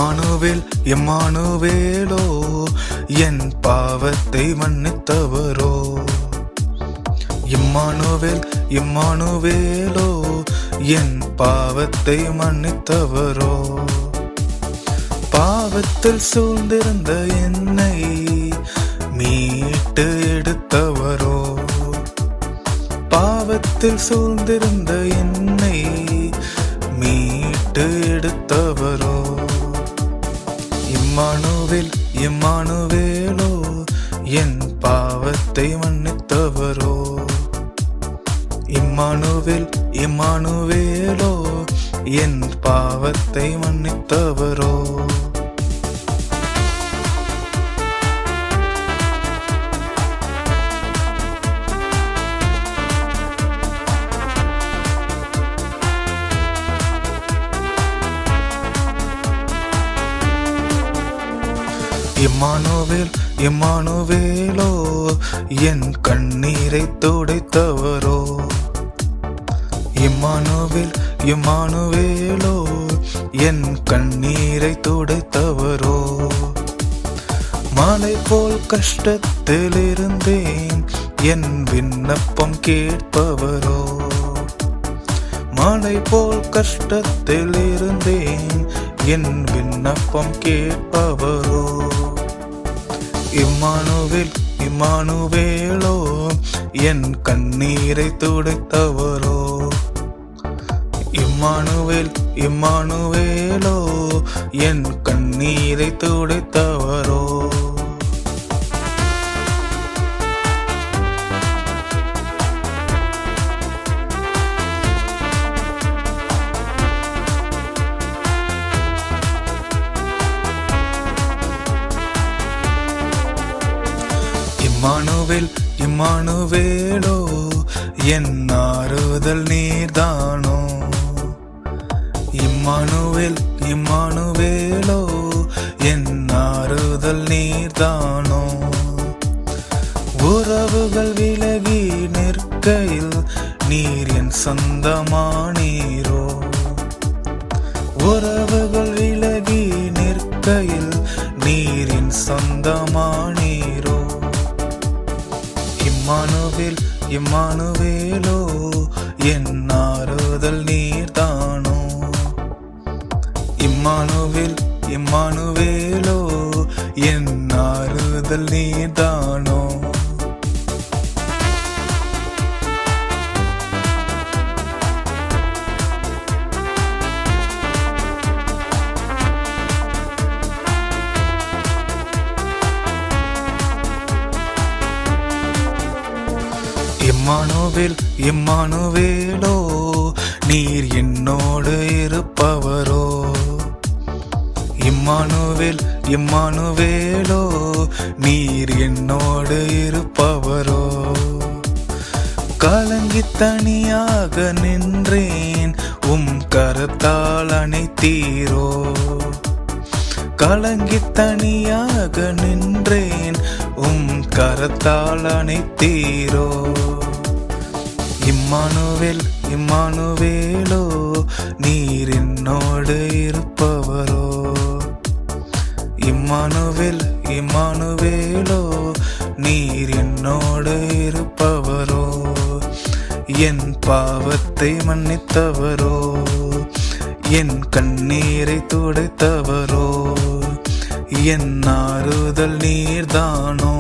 Emmanuel இம்மானுவேலோ என் பாவத்தை மன்னித்தவரோ. Emmanuel இம்மானுவேலோ என் பாவத்தை மன்னித்தவரோ. பாவத்தில் சூழ்ந்திருந்த என்னை மீட்டு எடுத்தவரோ. பாவத்தில் சூழ்ந்திருந்த என்னை மீட்டு எடுத்தவரோ. இம்மானுவேல் இம்மானுவேலோ என் பாவத்தை மன்னித்தவரோ. இம்மானுவேல் இம்மானுவேலோ என் பாவத்தை மன்னித்தவரோ. இம்மானுவேல் இம்மானுவேலோ என் கண்ணீரை துடைத்தவரோ. இம்மானுவேல் இம்மானுவேலோ என் கண்ணீரை துடைத்தவரோ. மலை போல் கஷ்டத்தில் இருந்தேன் என் விண்ணப்பம் கேட்பவரோ. மலை போல் கஷ்டத்தில் இருந்தேன் என் விண்ணப்பம் கேட்பவரோ. இம்மானுவேல் இம்மானுவேலோ என் கண்ணீரை துடைத்தவரோ. இம்மானுவேல் இம்மானுவேலோ என் கண்ணீரை துடைத்தவரோ. இம்மானுவேல் இம்மானுவேலோ என் ஆறுதல் நீர்தானோ. இம்மானுவேல் இம்மானுவேலோ என் ஆறுதல் நீர்தானோ. உறவுகள் விலகி நிற்கையில் நீர் என் சொந்தமானீரோ. உறவுகள் விலகி நிற்கையில் நீர் என் சொந்தமானீரோ. இம்மானுவேல் இம்மானுவேலோ என் ஆறுதல் நீர்தானோ. இம்மானுவேல் இம்மானுவேலோ என் ஆறுதல் நீர்தானோ. இம்மானுவேல் இம்மானுவேலோ நீர் என்னோடு இருப்பவரோ. இம்மானுவேல் இம்மானுவேலோ நீர் என்னோடு இருப்பவரோ. கலங்கி தனியாக நின்றேன் உம் கரத்தால் அணைத்தீரோ. கலங்கி தனியாக நின்றேன் உம் கரத்தால் அணைத்தீரோ. இம்மானுவேல் இம்மானுவேலோ நீர் என்னோடு இருப்பவரோ. இம்மானுவேல் இம்மானுவேலோ நீர் என்னோடு இருப்பவரோ. என் பாவத்தை மன்னித்தவரோ. என் கண்ணீரை துடைத்தவரோ. என் ஆறுதல் நீர்தானோ.